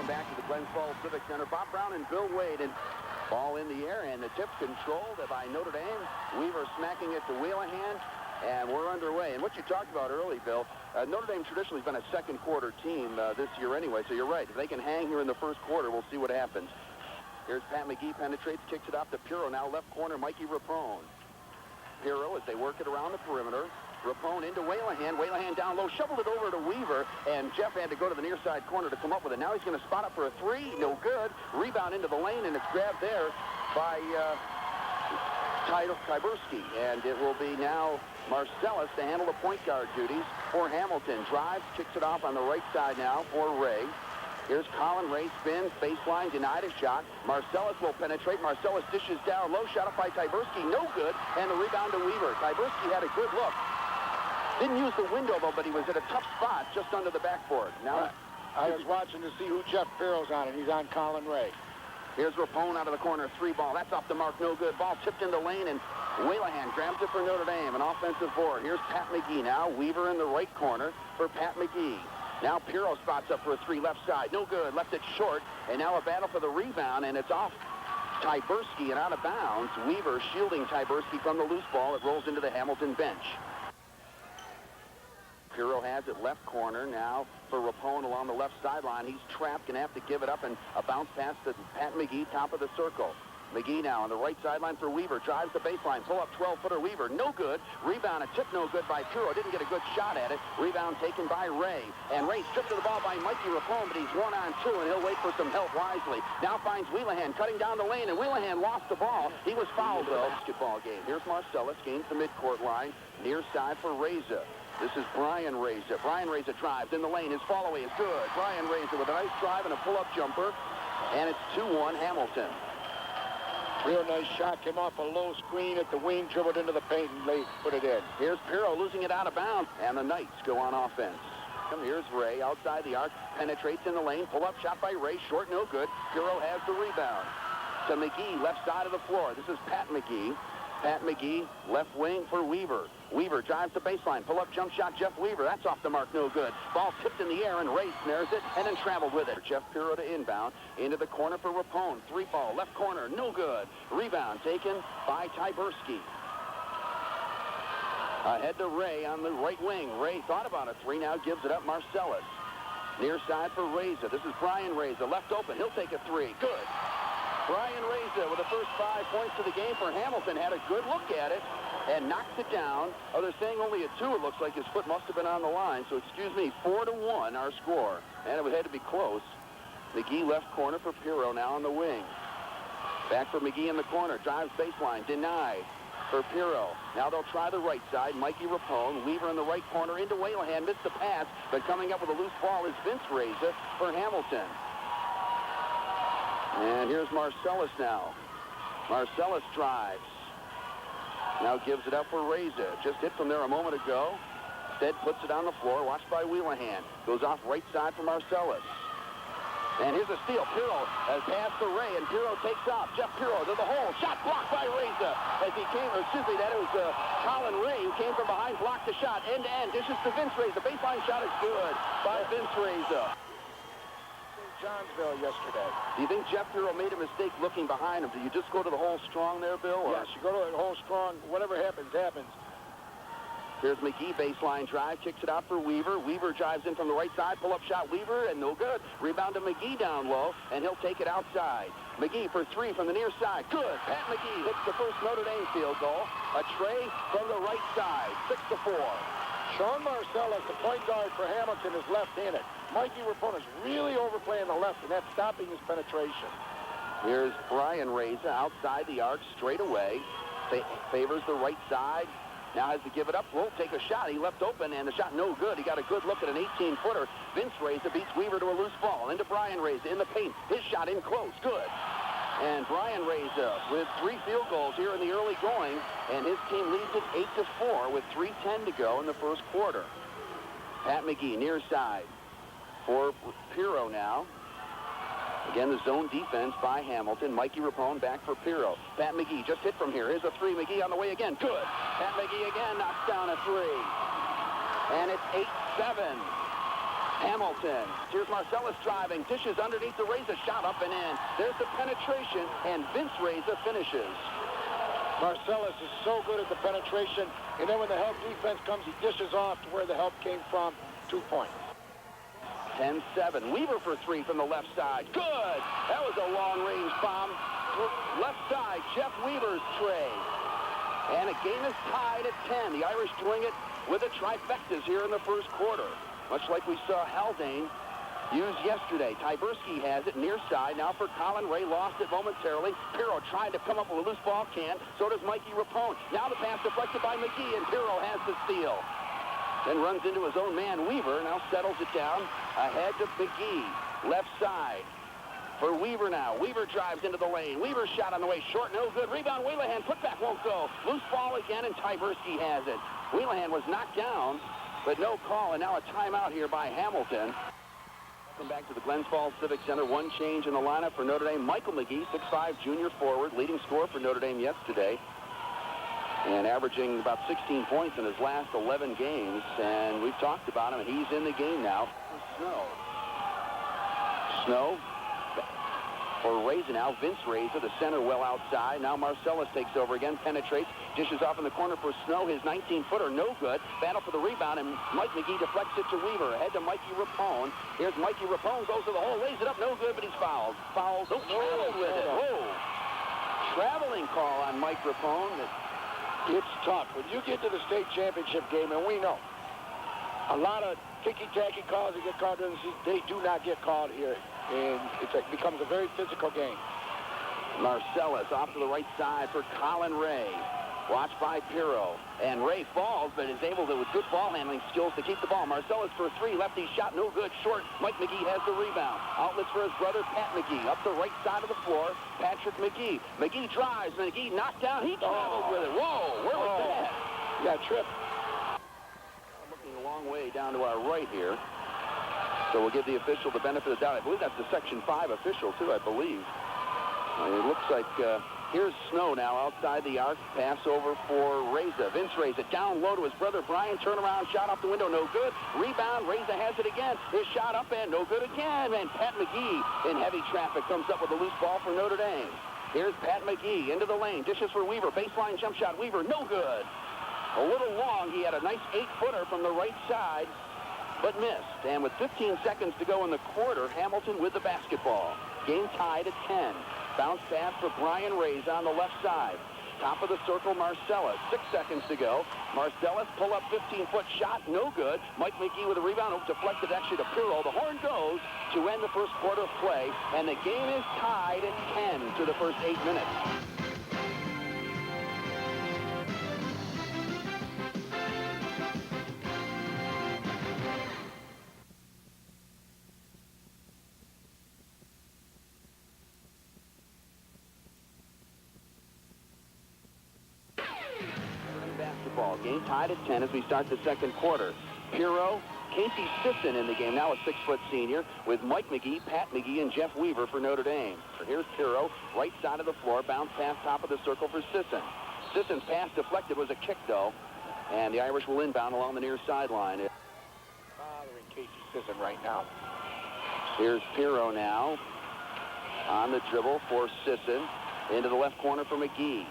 Welcome back to the Glens Civic Center. Bob Brown and Bill Wade, and ball in the air, and the tip controlled by Notre Dame. Weaver smacking it to Wheelahan, and we're underway. And what you talked about early, Bill, Notre Dame traditionally has been a second quarter team this year anyway, so you're right. If they can hang here in the first quarter, we'll see what happens. Here's Pat McGee, penetrates, kicks it off to Pirro. Now left corner, Mikey Rapone. Pirro as they work it around the perimeter. Rapone into Wheelahan. Wheelahan down low, shoveled it over to Weaver, and Jeff had to go to the near side corner to come up with it. Now he's going to spot up for a three. No good. Rebound into the lane, and it's grabbed there by Tyberski. And it will be now Marcellus to handle the point guard duties for Hamilton. Drives, kicks it off on the right side now for Ray. Here's Colin Ray, spins, baseline, denied a shot. Marcellus will penetrate. Marcellus dishes down low, shot up by Tyberski, no good, and the rebound to Weaver. Tyberski had a good look. Didn't use the window, though, but he was at a tough spot just under the backboard. Now, I was watching to see who Jeff Pirro's on, and he's on Colin Ray. Here's Rapone out of the corner, three ball. That's off the mark, no good. Ball tipped in the lane, and Wheelahan grabs it for Notre Dame, an offensive board. Here's Pat McGee now. Weaver in the right corner for Pat McGee. Now Pirro spots up for a three left side. No good. Left it short. And now a battle for the rebound, and it's off Tyberski and out of bounds. Weaver shielding Tyberski from the loose ball. It rolls into the Hamilton bench. Pirro has it left corner now for Rapone along the left sideline. He's trapped, going to have to give it up, and a bounce pass to Pat McGee, top of the circle. McGee now on the right sideline for Weaver. Drives the baseline. Pull up 12-footer Weaver. No good. Rebound. A tip no good by Pirro. Didn't get a good shot at it. Rebound taken by Ray. And Ray stripped to the ball by Mikey Rapone, but he's 1-on-2, and he'll wait for some help wisely. Now finds Wheelahan cutting down the lane, and Wheelahan lost the ball. He was fouled, though. Basketball game. Here's Marcellus. Gains the midcourt line. Near side for Reza. This is Brian Reza. Brian Reza drives in the lane. His follow-away is good. Brian Reza with a nice drive and a pull-up jumper. And it's 2-1 Hamilton. Real nice shot. Came off a low screen at the wing, dribbled into the paint, and they put it in. Here's Pirro losing it out of bounds. And the Knights go on offense. Here's Ray outside the arc. Penetrates in the lane. Pull-up shot by Ray. Short, no good. Pirro has the rebound. To McGee, left side of the floor. This is Pat McGee. Pat McGee, left wing for Weaver. Weaver drives the baseline. Pull-up jump shot, Jeff Weaver. That's off the mark, no good. Ball tipped in the air, and Ray snares it and then traveled with it. Jeff Pirro to inbound. Into the corner for Rapone. Three ball, left corner, no good. Rebound taken by Tyberski. Ahead to Ray on the right wing. Ray thought about a three, now gives it up. Marcellus. Near side for Reza. This is Brian Reza. Left open. He'll take a three. Good. Brian Reza with the first 5 points of the game for Hamilton. Had a good look at it and knocked it down. Oh, they're saying only a two. It looks like his foot must have been on the line. So, excuse me, 4-1 our score. And it had to be close. McGee left corner for Pirro now on the wing. Back for McGee in the corner. Drives baseline. Denied for Pirro. Now they'll try the right side. Mikey Rapone. Weaver in the right corner into Wheelahan. Missed the pass, but coming up with a loose ball is Vince Reza for Hamilton. And here's Marcellus now. Marcellus drives. Now gives it up for Reza. Just hit from there a moment ago. Instead puts it on the floor. Watched by Wheelahan. Goes off right side for Marcellus. And here's a steal. Pirro has passed to Ray, and Pirro takes off. Jeff Pirro to the hole. Shot blocked by Reza. As he came, or excuse me, that was Colin Ray, who came from behind, blocked the shot. End to end. Dishes to Vince Reza. Baseline shot is good by Vince Reza. Johnsville yesterday. Do you think Jeff Pirro made a mistake looking behind him? Do you just go to the hole strong there, Bill? Or? Yes, you go to the hole strong. Whatever happens, happens. Here's McGee, baseline drive, kicks it out for Weaver. Weaver drives in from the right side, pull-up shot, Weaver, and no good. Rebound to McGee down low, and he'll take it outside. McGee for three from the near side. Good. Pat McGee hits the first Notre Dame field goal. A tray from the right side, 6-4. Sean Marcellus, the point guard for Hamilton, is left-handed. Mikey Rapone is really overplaying the left, and that's stopping his penetration. Here's Brian Reza outside the arc straight away. Favors the right side. Now has to give it up. Won't take a shot. He left open, and the shot no good. He got a good look at an 18-footer. Vince Reza beats Weaver to a loose ball. Into Brian Reza in the paint. His shot in close. Good. And Brian Reza with 3 field goals here in the early going, and his team leads it 8-4 with 3:10 to go in the first quarter. Pat McGee near side for Pirro now. Again, the zone defense by Hamilton. Mikey Rapone back for Pirro. Pat McGee just hit from here. Here's a three. McGee on the way again. Good. Pat McGee again knocks down a three. And it's 8-7. Hamilton. Here's Marcellus driving. Dishes underneath the Reza. Shot up and in. There's the penetration, and Vince Reza finishes. Marcellus is so good at the penetration, and then when the help defense comes, he dishes off to where the help came from. 2 points. 10-7. Weaver for three from the left side. Good! That was a long-range bomb. Left side, Jeff Weaver's tray. And a game is tied at 10. The Irish doing it with the trifectas here in the first quarter. Much like we saw Haldane use yesterday. Tyberski has it near side. Now for Colin Ray. Lost it momentarily. Pirro trying to come up with a loose ball can. So does Mikey Rapone. Now the pass deflected by McGee, and Pirro has the steal. Then runs into his own man, Weaver. Now settles it down. Ahead to McGee. Left side. For Weaver now. Weaver drives into the lane. Weaver shot on the way. Short, no good. Rebound, Whalehan. Putback won't go. Loose ball again, and Tyberski has it. Whalehan was knocked down, but no call, and now a timeout here by Hamilton. Welcome back to the Glens Falls Civic Center. One change in the lineup for Notre Dame. Michael McGee, 6'5", junior forward, leading scorer for Notre Dame yesterday, and averaging about 16 points in his last 11 games. And we've talked about him, and he's in the game now. Snow for Reza now. Vince Reza, the center, well outside. Now Marcellus takes over again, penetrates, dishes off in the corner for Snow. His 19-footer, no good. Battle for the rebound, and Mike McGee deflects it to Weaver. Ahead to Mikey Rapone. Here's Mikey Rapone, goes to the hole, lays it up, no good, but he's fouled. Fouls, traveled with it. Whoa. Traveling call on Mike Rapone. It's tough. When you get to the state championship game, and we know, a lot of ticky-tacky calls that get called during the season, they do not get called here. And it becomes a very physical game. Marcellus off to the right side for Colin Ray. Watched by Pirro. And Ray falls, but is able to, with good ball handling skills, to keep the ball. Marcellus for three. Lefty shot, no good. Short. Mike McGee has the rebound. Outlets for his brother, Pat McGee. Up the right side of the floor, Patrick McGee. McGee drives. McGee knocked down. He traveled with it. Whoa, where was that? Yeah, trip. Looking a long way down to our right here. So we'll give the official the benefit of the doubt. I believe that's the Section 5 official, too, I believe. It looks like here's Snow now outside the arc. Pass over for Reza. Vince Reza down low to his brother Brian. Turnaround shot off the window, no good. Rebound, Reza has it again. His shot up and no good again. And Pat McGee in heavy traffic comes up with a loose ball for Notre Dame. Here's Pat McGee into the lane. Dishes for Weaver. Baseline jump shot. Weaver, no good. A little long. He had a nice 8-footer from the right side, but missed. And with 15 seconds to go in the quarter, Hamilton with the basketball. Game tied at 10. Bounce pass for Brian Reza on the left side. Top of the circle, Marcellus. 6 seconds to go. Marcellus, pull-up 15-foot shot, no good. Mike McGee with a rebound, deflected actually to Pirro. The horn goes to end the first quarter of play, and the game is tied at 10 to the first 8 minutes. Game tied at 10 as we start the second quarter. Pirro, Casey Sisson in the game, now a 6-foot senior, with Mike McGee, Pat McGee, and Jeff Weaver for Notre Dame. Here's Pirro, right side of the floor, bounce pass top of the circle for Sisson. Sisson's pass deflected, was a kick though, and the Irish will inbound along the near sideline. Bothering Casey Sisson right now. Here's Pirro now on the dribble for Sisson, into the left corner for McGee.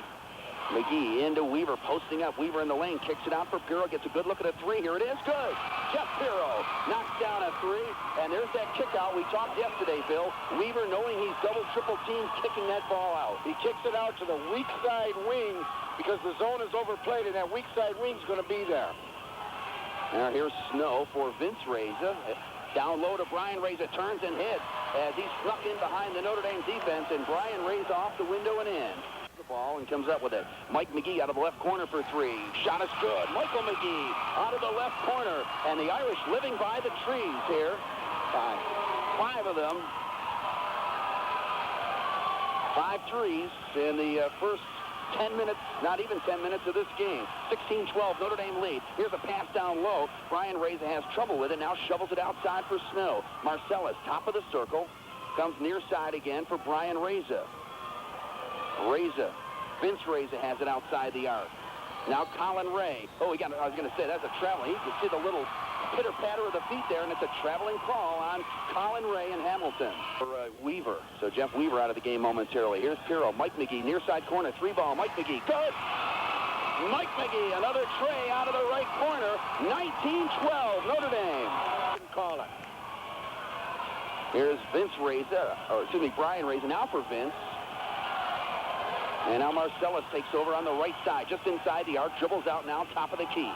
McGee into Weaver, posting up. Weaver in the lane, kicks it out for Pirro, gets a good look at a three. Here it is, good. Jeff Pirro knocks down a three, and there's that kick out we talked yesterday, Bill. Weaver, knowing he's double, triple team, kicking that ball out. He kicks it out to the weak side wing because the zone is overplayed, and that weak side wing's going to be there. Now here's Snow for Vince Reza. Down low to Brian Reza, turns and hits as he snuck in behind the Notre Dame defense, and Brian Reza off the window and in. Ball and comes up with it. Mike McGee out of the left corner for three. Shot is good. Michael McGee out of the left corner, and the Irish living by the trees here. Five of them. 5 threes in the first 10 minutes, not even 10 minutes of this game. 16-12, Notre Dame lead. Here's a pass down low. Brian Reza has trouble with it, now shovels it outside for Snow. Marcellus, top of the circle, comes near side again for Brian Reza. Reza, Vince Reza has it outside the arc. Now Colin Ray. Oh, I was going to say, that's a traveling. You can see the little pitter-patter of the feet there, and it's a traveling call on Colin Ray and Hamilton. For Weaver. So Jeff Weaver out of the game momentarily. Here's Pirro. Mike McGee, near side corner, 3-ball. Mike McGee, good! Mike McGee, another tray out of the right corner. 19-12, Notre Dame. Call it. Here's Brian Reza now for Vince. And now Marcellus takes over on the right side, just inside the arc, dribbles out now, top of the key.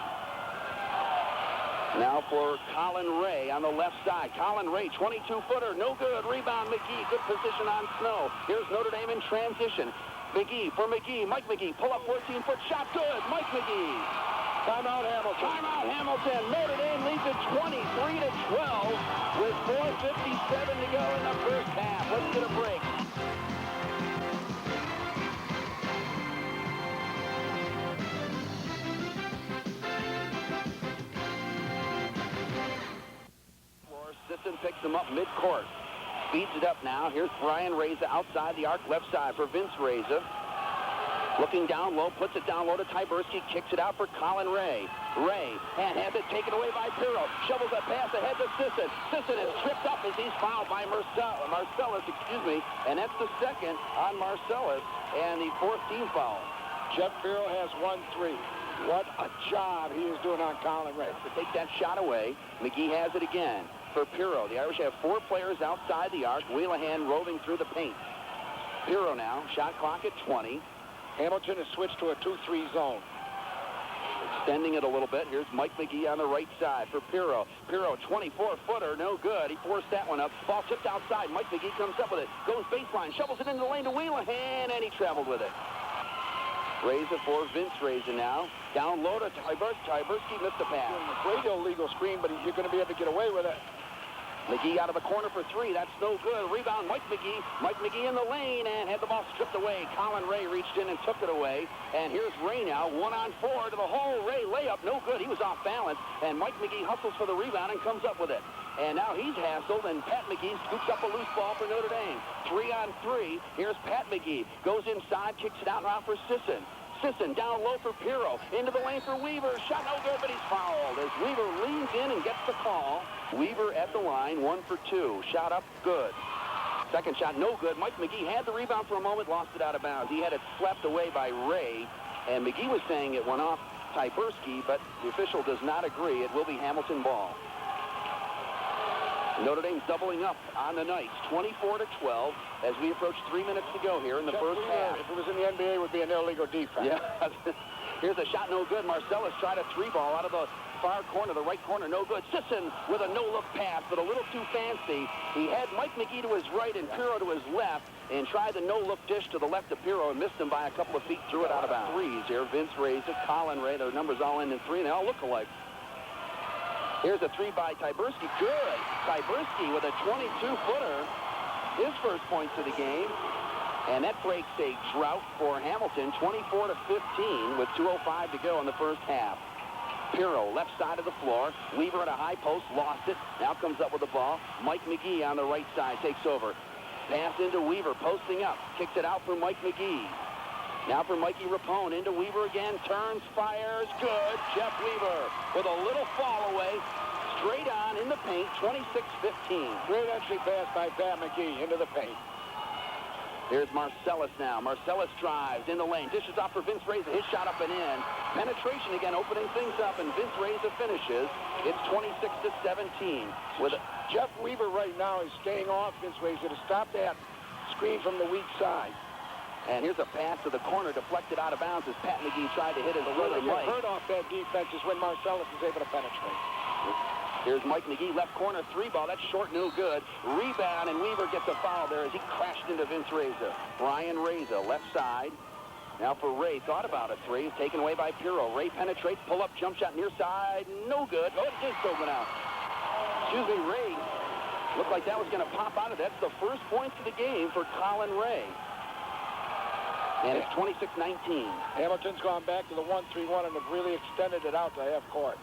Now for Colin Ray on the left side. Colin Ray, 22-footer, no good. Rebound, McGee, good position on Snow. Here's Notre Dame in transition. McGee for McGee, Mike McGee, pull up 14-foot shot, good. Mike McGee. Timeout Hamilton. Timeout Hamilton. Notre Dame leads it 23-12 with 4:57 to go in the first half. Let's get a break. Sisson picks him up mid-court. Speeds it up now. Here's Brian Reza outside the arc, left side for Vince Reza. Looking down low, puts it down low to Tyberski, kicks it out for Colin Ray. Ray has it taken away by Pirro. Shovels a pass ahead to Sisson. Sisson is tripped up as he's fouled by Marcellus, and that's the second on Marcellus, and the fourth team foul. Jeff Pirro has 1-3. What a job he is doing on Colin Ray. To take that shot away, McGee has it again for Pirro. The Irish have 4 players outside the arc. Wheelahan roving through the paint. Pirro now, shot clock at 20. Hamilton has switched to a 2-3 zone. Extending it a little bit. Here's Mike McGee on the right side for Pirro. Pirro, 24-footer, no good. He forced that one up. Ball tipped outside. Mike McGee comes up with it. Goes baseline, shovels it into the lane to Wheelahan, and he traveled with it. Reza for Vince Reza now. Down low to Tyberski missed the pass. Great illegal screen, but you're going to be able to get away with it. McGee out of the corner for 3. That's no good. Rebound, Mike McGee. Mike McGee in the lane and had the ball stripped away. Colin Ray reached in and took it away. And here's Ray now, 1-on-4 to the hole. Ray layup, no good. He was off balance. And Mike McGee hustles for the rebound and comes up with it. And now he's hassled, and Pat McGee scoops up a loose ball for Notre Dame. 3-on-3. Here's Pat McGee. Goes inside, kicks it out now for Sisson. Sisson down low for Pirro. Into the lane for Weaver. Shot no good, but he's fouled as Weaver leans in and gets the call. Weaver at the line, 1 for 2. Shot up, good. Second shot, no good. Mike McGee had the rebound for a moment, lost it out of bounds. He had it swept away by Ray, and McGee was saying it went off Tyberski, but the official does not agree. It will be Hamilton ball. Notre Dame's doubling up on the Knights, 24-12, as we approach 3 minutes to go here in the first half. If it was in the NBA, it would be an illegal defense. Yeah. Here's a shot, no good. Marcellus tried a 3-ball out of the far corner, the right corner, no good. Sisson with a no-look pass, but a little too fancy. He had Mike McGee to his right and Pirro to his left, and tried the no-look dish to the left of Pirro and missed him by a couple of feet, threw it out of bounds. Threes here. Vince Reza, Colin Ray, their numbers all end in 3, and they all look alike. Here's a 3 by Tyberski. Good. Tyberski with a 22-footer. His first points of the game. And that breaks a drought for Hamilton, 24-15 with 2:05 to go in the first half. Pirro, left side of the floor. Weaver at a high post, lost it. Now comes up with the ball. Mike McGee on the right side takes over. Pass into Weaver, posting up. Kicks it out for Mike McGee. Now for Mikey Rapone, into Weaver again, turns, fires, good. Jeff Weaver with a little fall away, straight on in the paint, 26-15. Great entry pass by Pat McGee into the paint. Here's Marcellus now. Marcellus drives in the lane, dishes off for Vince Reza, his shot up and in. Penetration again, opening things up, and Vince Reza finishes. It's 26-17. With Jeff Weaver right now is staying off Vince Reza to stop that screen from the weak side. And here's a pass to the corner, deflected out of bounds as Pat McGee tried to hit his What you heard off that defense is when Marcellus is able to penetrate. Here's Mike McGee, left corner, 3-ball. That's short, no good. Rebound, and Weaver gets a foul there as he crashed into Vince Reza. Brian Reza, left side. Now for Ray, thought about a 3, taken away by Pirro. Ray penetrates, pull-up, jump shot near side, no good. Oh, it is going out. Ray looked like that was going to pop out of it. That's the first points of the game for Colin Ray. And it's 26-19. Hamilton's gone back to the 1-3-1 and have really extended it out to half court.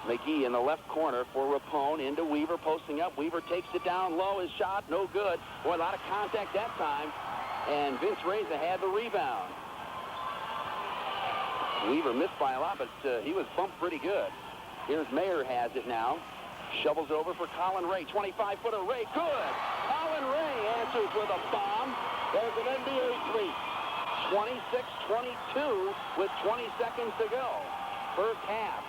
McGee in the left corner for Rapone, into Weaver, posting up. Weaver takes it down low, his shot, no good. Boy, a lot of contact that time. And Vince Reza had the rebound. Weaver missed by a lot, but he was bumped pretty good. Here's Mayer has it now. Shovels over for Colin Ray. 25-footer Ray. Good. Colin Ray answers with a bomb. There's an NBA three. 26-22 with 20 seconds to go. First half.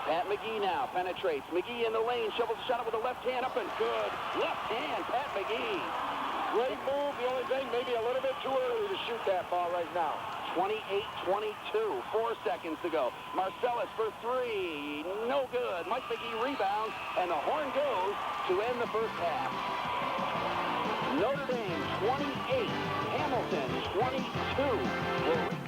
Pat McGee now penetrates. McGee in the lane. Shovels a shot up with the left hand up and good. Left hand, Pat McGee. Great move. The only thing, maybe a little bit too early to shoot that ball right now. 28-22. 4 seconds to go. Marcellus for three. No good. Mike McGee rebounds, and the horn goes to end the first half. Notre Dame 28. Hamilton 22.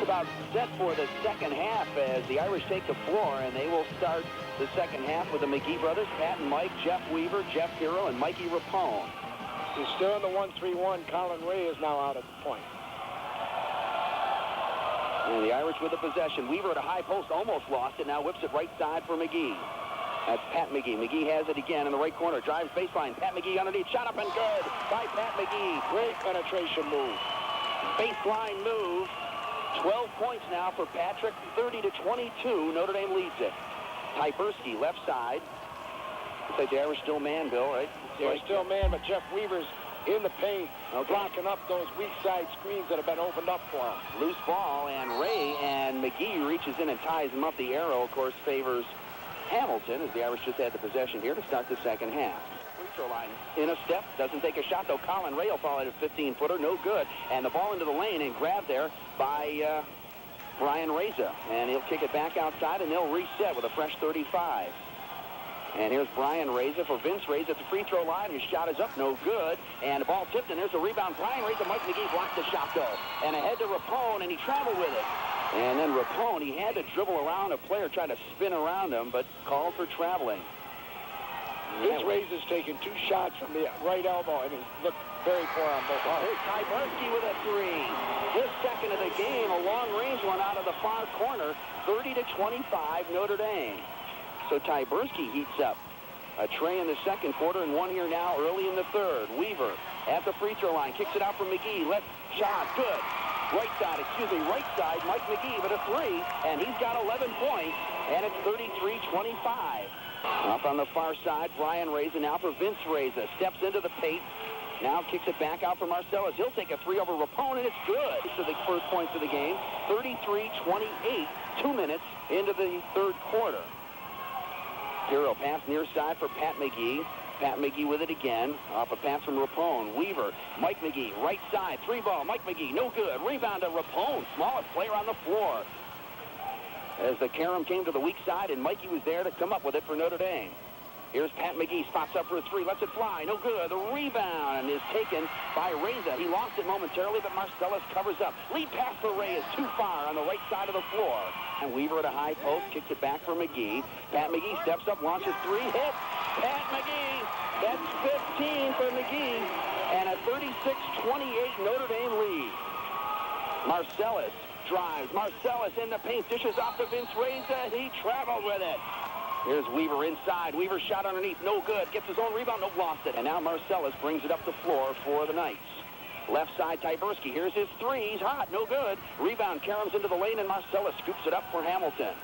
About set for the second half as the Irish take the floor, and they will start the second half with the McGee brothers, Pat and Mike, Jeff Weaver, Jeff Hero, and Mikey Rapone. He's still in the 1-3-1. Colin Ray is now out at the point. And the Irish with the possession. Weaver at a high post, almost lost it. Now whips it right side for McGee. That's Pat McGee. McGee has it again in the right corner. Drives baseline. Pat McGee underneath. Shot up and good by Pat McGee. Great penetration move. Baseline move. 12 points now for Patrick. 30-22. Notre Dame leads it. Tyberski, left side. Looks like the Irish still man, Bill, right? They're still man, but Jeff Weaver's in the paint, blocking up those weak side screens that have been opened up for him. Loose ball, and Ray and McGee reaches in and ties him up. The arrow, of course, favors Hamilton as the Irish just had the possession here to start the second half. Free throw line in a step, doesn't take a shot, though. Colin Ray will fall at a 15-footer, no good. And the ball into the lane and grabbed there by Brian Reza. And he'll kick it back outside, and they'll reset with a fresh 35. And here's Brian Reza for Vince Reza at the free throw line. His shot is up, no good. And the ball tipped, and there's a rebound. Brian Reza, Mike McGee blocked the shot, though. And ahead to Rapone, and he traveled with it. And then Rapone, he had to dribble around a player, trying to spin around him, but called for traveling. Vince Reza's taken 2 shots from the right elbow, and he looked very poor on both. Here's Tyberski with a three. His second of the game, a long-range one out of the far corner. 30-25, Notre Dame. So Tyberski heats up. A tray in the second quarter and one here now early in the third. Weaver at the free throw line. Kicks it out for McGee. Left shot. Good. Right side. Mike McGee with a three. And he's got 11 points. And it's 33-25. Up on the far side, Brian Reza now for Vince Reza. Steps into the paint. Now kicks it back out for Marcellus. He'll take a three over Rapone, and it's good. To the first points of the game. 33-28. 2 minutes into the third quarter. Hero pass near side for Pat McGee. Pat McGee with it again. Off a pass from Rapone. Weaver. Mike McGee. Right side. 3 ball. Mike McGee. No good. Rebound to Rapone. Smallest player on the floor. As the carom came to the weak side, and Mikey was there to come up with it for Notre Dame. Here's Pat McGee. Spots up for a three. Lets it fly. No good. The rebound is taken by Reza. He lost it momentarily, but Marcellus covers up. Lead pass for Ray is too far on the right side of the floor. And Weaver at a high post kicks it back for McGee. Pat McGee steps up, launches three, hits. Pat McGee. That's 15 for McGee. And a 36-28 Notre Dame lead. Marcellus drives. Marcellus in the paint. Dishes off to Vince Reza. He traveled with it. Here's Weaver inside. Weaver shot underneath. No good. Gets his own rebound. Nope, lost it. And now Marcellus brings it up the floor for the Knights. Left side, Tyberski. Here's his three. He's hot. No good. Rebound. Caroms into the lane, and Marcellus scoops it up for Hamilton.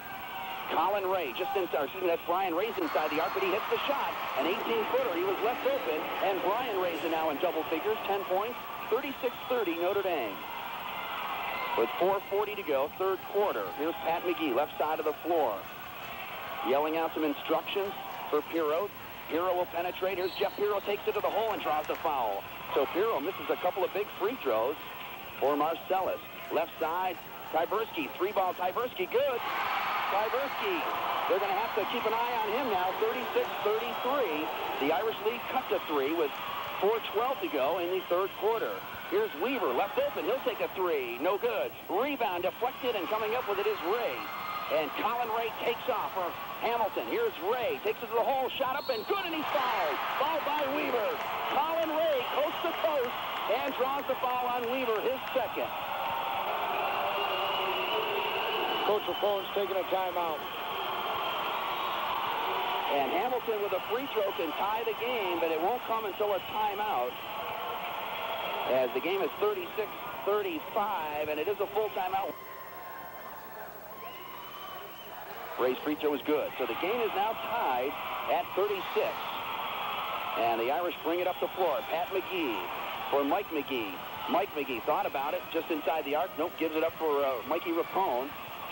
Colin Ray just inside. That's Brian Ray's inside the arc, but he hits the shot. An 18-footer. He was left open. And Brian Ray's now in double figures. 10 points. 36-30 Notre Dame. With 4:40 to go, third quarter. Here's Pat McGee, left side of the floor. Yelling out some instructions for Pirro. Pirro will penetrate. Here's Jeff Pirro, takes it to the hole and draws the foul. So Pirro misses a couple of big free throws for Marcellus. Left side, Tyberski. 3-ball Tyberski, good. Tyberski, they're going to have to keep an eye on him now. 36-33. The Irish lead cut to 3 with 4:12 to go in the third quarter. Here's Weaver, left open. He'll take a three. No good. Rebound deflected, and coming up with it is Ray. and Colin Ray takes off for Hamilton. Here's Ray, takes it to the hole, shot up and good, and he's fouled. Fouled by Weaver. Colin Ray coast to coast and draws the foul on Weaver, his second. Coach Rapone's taking a timeout. And Hamilton with a free throw can tie the game, but it won't come until a timeout. As the game is 36-35, and it is a full timeout. Ray's free throw is good. So the game is now tied at 36. And the Irish bring it up the floor. Pat McGee for Mike McGee. Mike McGee thought about it just inside the arc. Nope, gives it up for Mikey Rapone.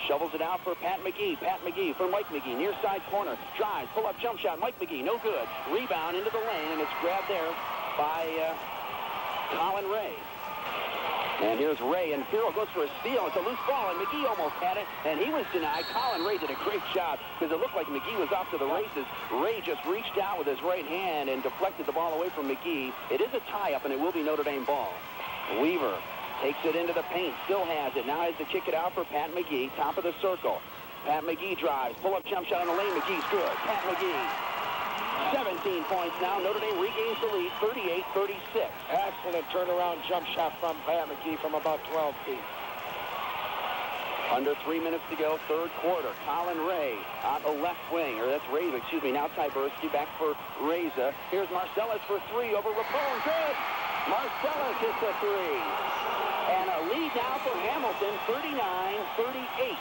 Shovels it out for Pat McGee. Pat McGee for Mike McGee. Near side corner. Drives. Pull-up jump shot. Mike McGee. No good. Rebound into the lane, and it's grabbed there by Colin Ray. And here's Ray, and Pirro goes for a steal. It's a loose ball, and McGee almost had it, and he was denied. Colin Ray did a great job because it looked like McGee was off to the races. Ray just reached out with his right hand and deflected the ball away from McGee. It is a tie-up, and it will be Notre Dame ball. Weaver takes it into the paint, still has it. Now has to kick it out for Pat McGee, top of the circle. Pat McGee drives, pull-up jump shot on the lane. McGee's good. Pat McGee, 17 points now. Notre Dame regains the lead, 38-36. Excellent turnaround jump shot from Pat McGee from about 12 feet. Under 3 minutes to go, third quarter. Colin Ray on the left wing, or that's Ray, excuse me. Now Tyberski back for Reza. Here's Marcellus for three over Rapone. Good. Marcellus hits a three. And a lead now for Hamilton, 39-38.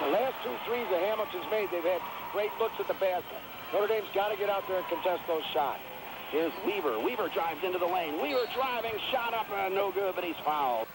The last two threes that Hamilton's made, they've had great looks at the basket. Notre Dame's got to get out there and contest those shots. Here's Weaver. Weaver drives into the lane. Weaver driving, shot up, no good, but he's fouled.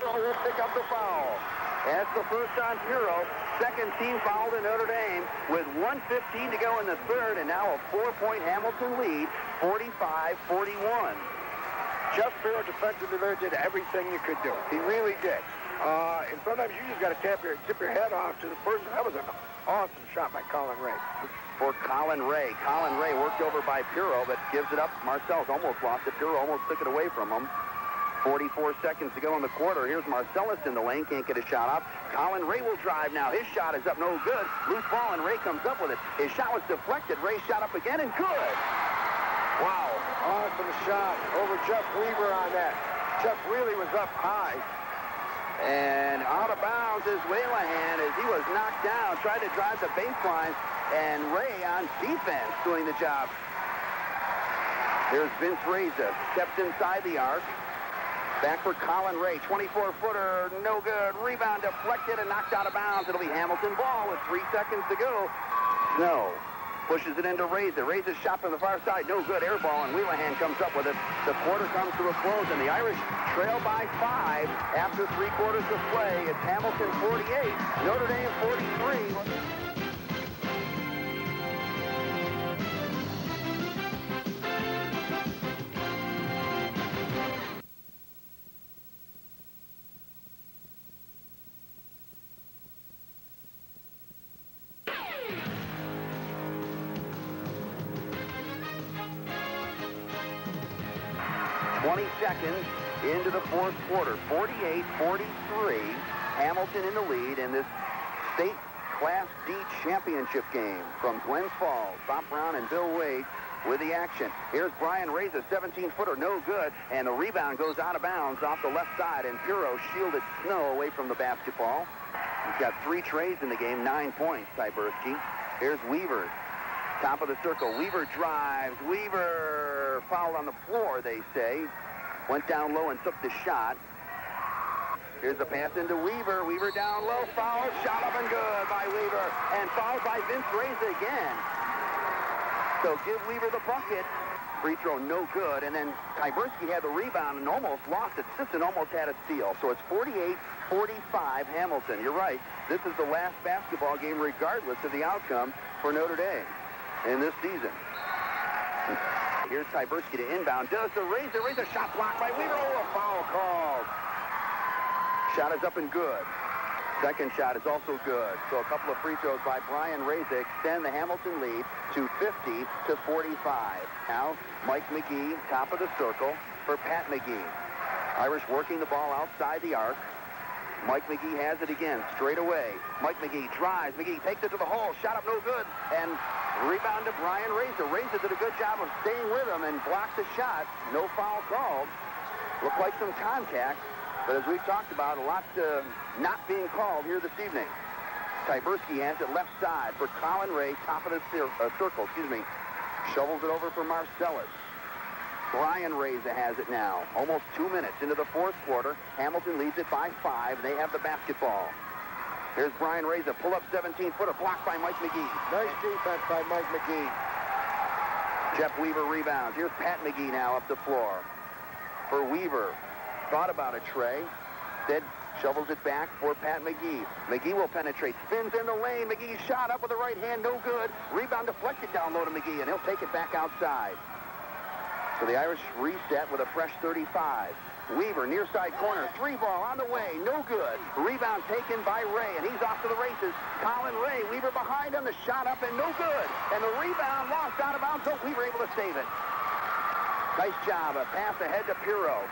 Will pick up the foul. That's the first on Pirro. Second team foul to Notre Dame with 1:15 to go in the third, and now a 4-point Hamilton lead, 45-41. Jeff Pirro defensively there did everything you could do. He really did. And sometimes you just got to tip your head off to the person. That was an awesome shot by Colin Ray. For Colin Ray. Colin Ray worked over by Pirro, but gives it up. Marcellus almost lost it. Pirro almost took it away from him. 44 seconds to go in the quarter. Here's Marcellus in the lane. Can't get a shot off. Colin Ray will drive now. His shot is up. No good. Loose ball, and Ray comes up with it. His shot was deflected. Ray shot up again, and good. Wow. Awesome shot over Jeff Weaver on that. Jeff really was up high. And out of bounds is Waylahan as he was knocked down. Tried to drive the baseline, and Ray on defense doing the job. Here's Vince Reza. Steps inside the arc. Back for Colin Ray, 24-footer, no good. Rebound deflected and knocked out of bounds. It'll be Hamilton ball with 3 seconds to go. Snow pushes it into Reza. Reza's shot from the far side, no good. Air ball, and Wheelahan comes up with it. The quarter comes to a close, and the Irish trail by 5 after 3 quarters of play. It's Hamilton 48, Notre Dame 43. 20 seconds into the fourth quarter. 48-43. Hamilton in the lead in this state Class D championship game from Glens Falls. Bob Brown and Bill Wade with the action. Here's Brian Ray's a 17-footer, no good, and the rebound goes out of bounds off the left side, and Piro shielded Snow away from the basketball. He's got 3 trays in the game, 9 points, Tyberski. Here's Weaver, top of the circle. Weaver drives. Weaver fouled on the floor, they say. Went down low and took the shot. Here's the pass into Weaver. Weaver down low, fouled, shot up and good by Weaver, and fouled by Vince Reza again. So give Weaver the bucket. Free throw no good, and then Tyberski had the rebound and almost lost it. Sisson almost had a steal. So it's 48-45 Hamilton. You're right. This is the last basketball game regardless of the outcome for Notre Dame in this season. Here's Tyberski to inbound. Does the Razor. Razor shot blocked by Weaver. Oh, a foul called. Shot is up and good. Second shot is also good. So a couple of free throws by Brian Reza extend the Hamilton lead to 50-45. Now, Mike McGee, top of the circle for Pat McGee. Irish working the ball outside the arc. Mike McGee has it again, straight away. Mike McGee drives. McGee takes it to the hole. Shot up no good. And rebound to Brian Reza. Reza did a good job of staying with him and blocked the shot. No foul called. Looked like some contact. But as we've talked about, a lot not being called here this evening. Tyberski has it left side for Colin Ray, top of the circle, Shovels it over for Marcellus. Brian Reza has it now. Almost 2 minutes into the fourth quarter. Hamilton leads it by 5. They have the basketball. Here's Brian Reza, pull-up 17-footer, blocked by Mike McGee. Nice defense by Mike McGee. Jeff Weaver rebounds. Here's Pat McGee now up the floor. For Weaver. Thought about a tray. Instead, shovels it back for Pat McGee. McGee will penetrate. Spins in the lane. McGee shot up with the right hand. No good. Rebound deflected down low to McGee, and he'll take it back outside. So the Irish reset with a fresh 35. Weaver, near side corner. 3-ball on the way. No good. Rebound taken by Ray, and he's off to the races. Colin Ray. Weaver behind him. The shot up and no good. And the rebound lost out of bounds, but Weaver able to save it. Nice job. A pass ahead to Piro.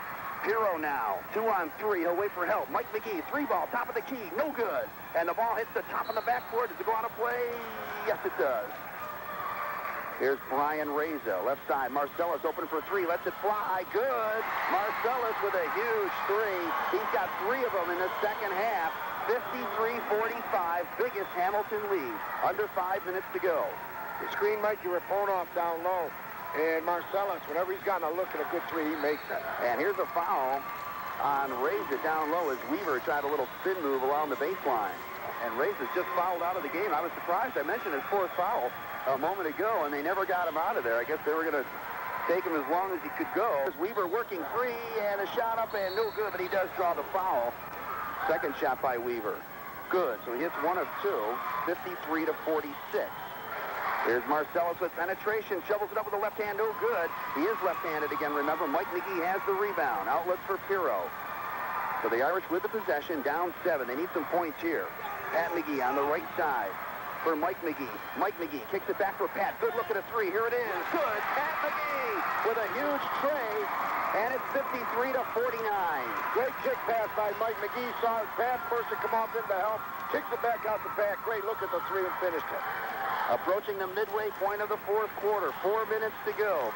Piro now, 2-on-3, he'll wait for help. Mike McGee, 3-ball, top of the key, no good. And the ball hits the top of the backboard. Does it go on a play? Yes, it does. Here's Brian Reza, left side. Marcellus open for 3, lets it fly, good. Marcellus with a huge 3. He's got 3 of them in the second half. 53-45, biggest Hamilton lead. Under 5 minutes to go. The screen might get phone off down low. And Marcellus, whenever he's gotten a look at a good 3, he makes it. And here's a foul on Reza down low as Weaver tried a little spin move along the baseline. And Reza's just fouled out of the game. I was surprised. I mentioned his 4th foul a moment ago, and they never got him out of there. I guess they were going to take him as long as he could go. Weaver working 3, and a shot up, and no good, but he does draw the foul. Second shot by Weaver. Good. So he hits 1 of 2, 53-46. Here's Marcellus with penetration, shovels it up with the left hand, no good. He is left-handed again, remember. Mike McGee has the rebound. Outlet for Piro. So the Irish with the possession, down 7. They need some points here. Pat McGee on the right side for Mike McGee. Mike McGee kicks it back for Pat. Good look at a 3. Here it is. Good. Pat McGee with a huge tray, and it's 53-49. Great kick pass by Mike McGee. Saw his pass person come off in to help. Kicks it back out the back. Great look at the 3 and finished it. Approaching the midway point of the fourth quarter. 4 minutes to go.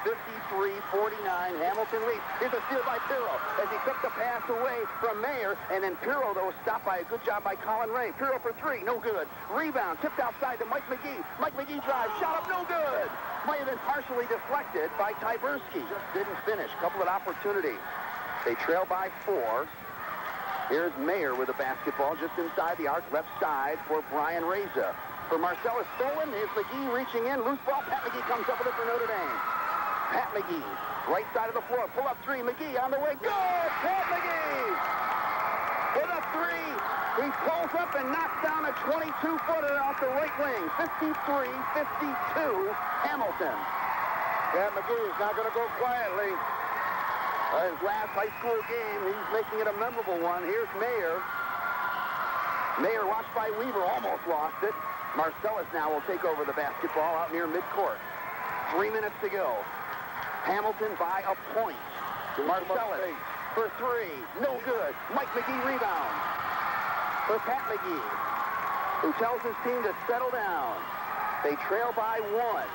53-49. Hamilton leads. Here's a steal by Piro as he took the pass away from Mayer. And then Piro, though, was stopped by a good job by Colin Ray. Piro for 3. No good. Rebound. Tipped outside to Mike McGee. Mike McGee drives. Shot up. No good. Might have been partially deflected by Tyberski. Just didn't finish. Couple of opportunities. They trail by 4. Here's Mayer with the basketball just inside the arc. Left side for Brian Reza. For Marcellus stolen, is McGee reaching in. Loose ball. Pat McGee comes up with it for Notre Dame. Pat McGee, right side of the floor. Pull up 3. McGee on the way. Good! Pat McGee with a 3. He pulls up and knocks down a 22-footer off the right wing. 53-52, Hamilton. Pat McGee is not going to go quietly. His last high school game, he's making it a memorable one. Here's Mayer. Mayer watched by Weaver, almost lost it. Marcellus now will take over the basketball out near midcourt. 3 minutes to go. Hamilton by a point. Marcellus for three. No good. Mike McGee rebounds for Pat McGee, who tells his team to settle down. They trail by one.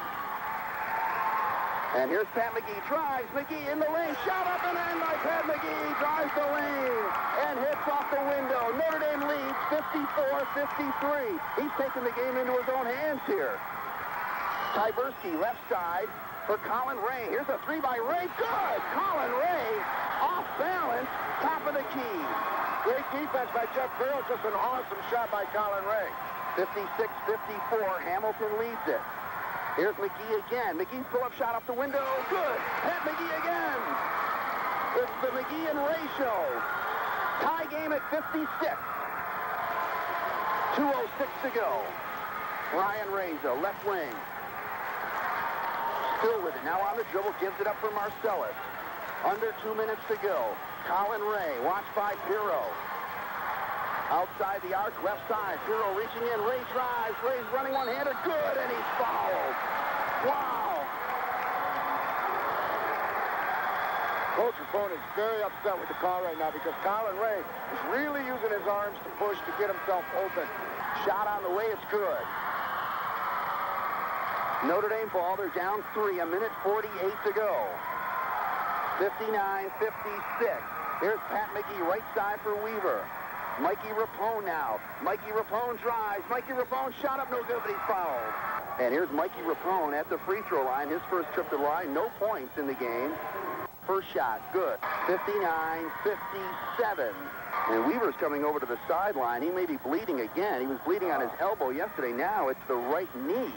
And here's Pat McGee. Drives. McGee in the lane. Shot up and in by Pat McGee. Drives the lane and hits off the window. Notre Dame leads 54-53. He's taking the game into his own hands here. Tyberski left side for Colin Ray. Here's a three by Ray. Good! Colin Ray off balance. Top of the key. Great defense by Jeff Carroll. Just an awesome shot by Colin Ray. 56-54. Hamilton leads it. Here's McGee again. McGee's pull-up shot off the window. Good. Pat McGee again. It's the McGee and Ray show. Tie game at 56. 2:06 to go. Ryan Reza, left wing. Still with it. Now on the dribble. Gives it up for Marcellus. Under 2 minutes to go. Colin Ray. Watched by Pirro. Outside the arc, left side. Pirro reaching in. Ray drives. Ray's running one-hander. Good, and he's fouled. Wow. Coach Rapone is very upset with the call right now because Colin Ray is really using his arms to push to get himself open. Shot on the way. It's good. Notre Dame ball. They're down 3. 1:48 to go. 59-56. Here's Pat McGee, right side for Weaver. Mikey Rapone now. Mikey Rapone drives. Mikey Rapone shot up, no good, but he's fouled. And here's Mikey Rapone at the free throw line. His first trip to the line. No points in the game. First shot, good. 59-57. And Weaver's coming over to the sideline. He may be bleeding again. He was bleeding on his elbow yesterday. Now it's the right knee.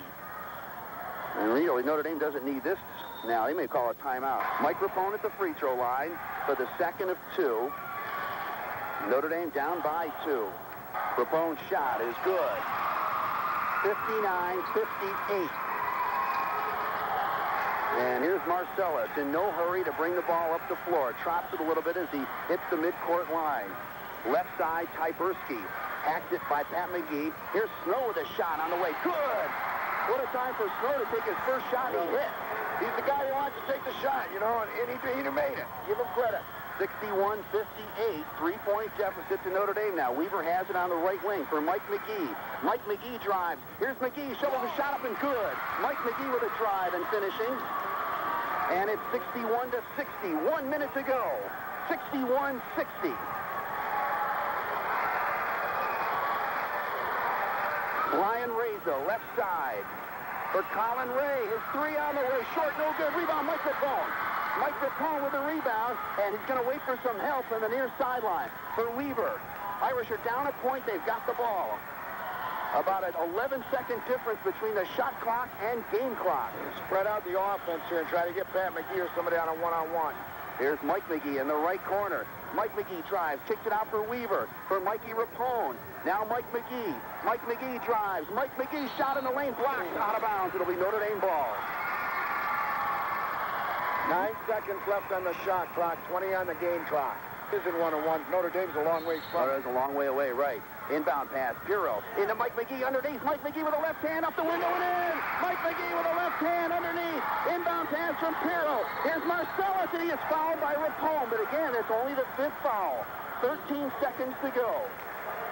And really, Notre Dame doesn't need this now. They may call a timeout. Mike Rapone at the free throw line for the second of 2. Notre Dame down by 2. Rapone's shot is good. 59-58. And here's Marcellus in no hurry to bring the ball up the floor. Trots it a little bit as he hits the midcourt line. Left side, Tyberski. Hacked it by Pat McGee. Here's Snow with a shot on the way. Good! What a time for Snow to take his first shot. He hit. He's the guy who wants to take the shot, you know, and he made it. Give him credit. 61-58, 3-point deficit to Notre Dame now. Weaver has it on the right wing for Mike McGee. Mike McGee drives. Here's McGee, shovels a shot up and good. Mike McGee with a drive and finishing. And it's 61-60, 1 minute to go. 61-60. Ryan Reza, left side for Colin Ray. His three on the way, short, no good. Rebound, Mike Rapone. Mike Rapone with a rebound, and he's going to wait for some help on the near sideline for Weaver. Irish are down a point. They've got the ball. About an 11-second difference between the shot clock and game clock. Spread out the offense here and try to get Pat McGee or somebody on a one-on-one. Here's Mike McGee in the right corner. Mike McGee drives, kicks it out for Weaver, for Mikey Rapone. Now Mike McGee. Mike McGee drives. Mike McGee shot in the lane, blocked, out of bounds. It'll be Notre Dame ball. 9 seconds left on the shot clock, 20 on the game clock. Isn't one-on-one. Notre Dame's a long way from it. It's a long way away, right. Inbound pass, Pirro. Into Mike McGee underneath. Mike McGee with a left hand up the window and in. Mike McGee with a left hand underneath. Inbound pass from Pirro. Here's Marcellus, and he is fouled by Rapone. But again, it's only the 5th foul. 13 seconds to go.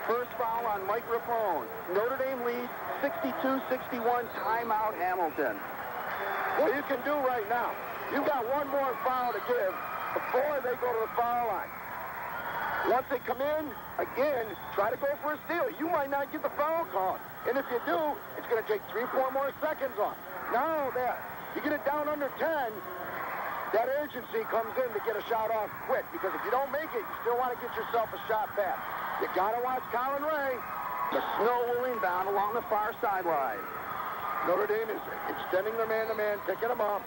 First foul on Mike Rapone. Notre Dame leads 62-61. Timeout, Hamilton. What you can do right now, you've got one more foul to give before they go to the foul line. Once they come in, again, try to go for a steal. You might not get the foul call. And if you do, it's going to take 3 or 4 more seconds off. Now that you get it down under 10, that urgency comes in to get a shot off quick. Because if you don't make it, you still want to get yourself a shot back. You got to watch Colin Ray. The Snow will inbound along the far sideline. Notre Dame is extending their man-to-man, picking them up.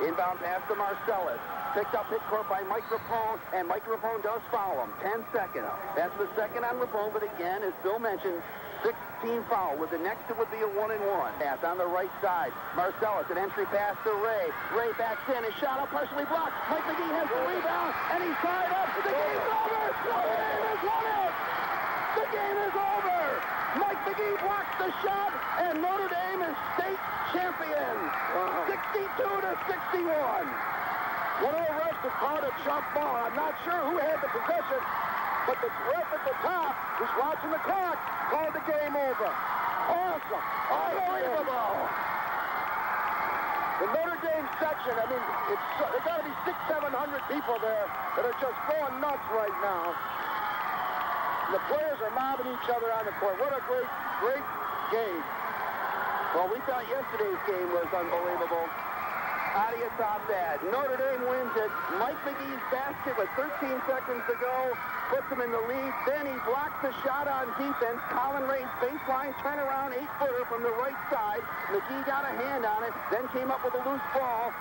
Inbound pass to Marcellus. Picked up midcourt by Mike Rapone, and Mike Rapone does foul him. 10 seconds. That's the second on Rapone, but again, as Bill mentioned, 16 foul. With the next, it would be a 1-and-1. Pass on the right side. Marcellus, an entry pass to Ray. Ray backs in. His shot up partially blocked. Mike McGee has the rebound, and he's tied up. The game's over. Notre Dame has won it. The game is over. Mike McGee blocks the shot, and Notre Dame is state champion. 62-61. One of the refs had called a jump ball. I'm not sure who had the possession, but the ref at the top, who's watching the clock, called the game over. Awesome. Unbelievable. The Notre Dame section, I mean, there's got to be 600, 700 people there that are just going nuts right now. The players are mobbing each other on the court. What a great game. Well, we thought yesterday's game was unbelievable. How do you top that? Notre Dame wins it. Mike McGee's basket with 13 seconds to go puts him in the lead. Then he blocks the shot on defense. Colin Ray's baseline turnaround 8-footer from the right side. McGee got a hand on it, then came up with a loose ball.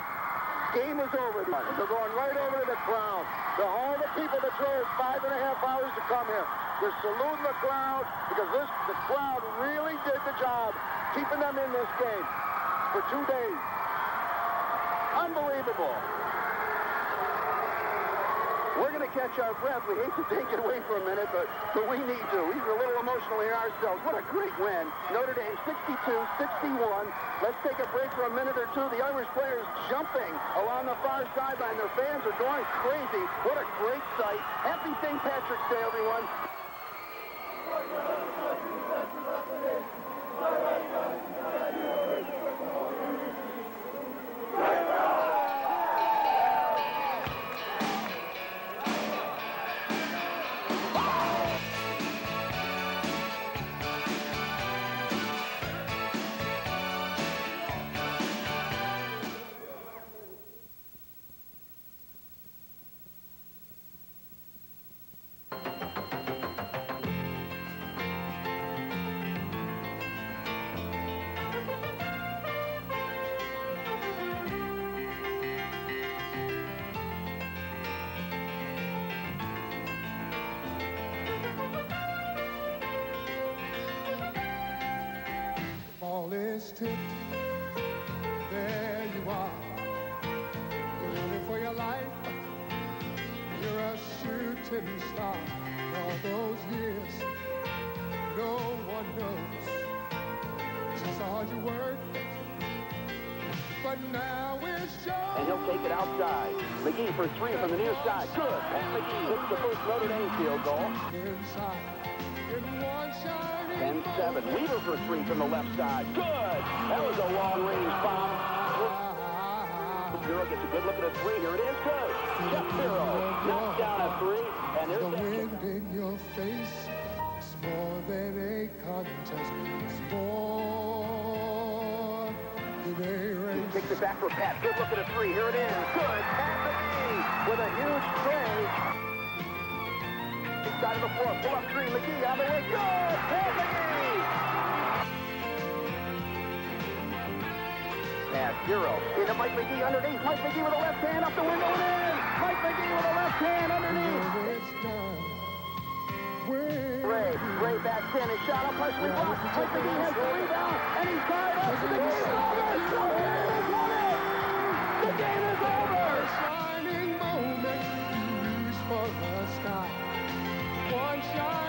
Game was over. They're going right over to the crowd. To all the people that drove 5.5 hours to come here. They're saluting the crowd because the crowd really did the job keeping them in this game for 2 days. Unbelievable. We're going to catch our breath. We hate to take it away for a minute, but we need to. We're a little emotional here ourselves. What a great win. Notre Dame 62-61. Let's take a break for a minute or two. The Irish players jumping along the far sideline. Their fans are going crazy. What a great sight. Happy St. Patrick's Day, everyone. Ball is tipped, there you are. You're running for your life, you're a shooting star. All those years, no one knows just how hard you work, but now it's yours. And he'll take it outside. McGee for three from the near side. Good. Pat McGee hits the first Notre Dame field goal. Inside, in one shining 10-7. Weaver for three from the left side. Good. That was a long-range bomb. Bureau gets a good look at a three. Here it is. Good. Jeff Bureau knocks down a three. And there's the the wind in your face. It's more than a contest. It's more than a race. Takes it back for Pat. Good look at a three. Here it is. Good. Pat McGee with a huge tray. Side of the floor. Pull up three. McGee on the way. Good. Pat McGee. Pass. Bureau. Into Mike McGee underneath. Mike McGee with a left hand up the window and in. Mike McGee with a left hand underneath. Ray backs in. His shot up partially blocked. Mike McGee has the rebound and he's tied up. The game is over. The game is won it. The game is over. Shining moment, you reach for the sky. One shot.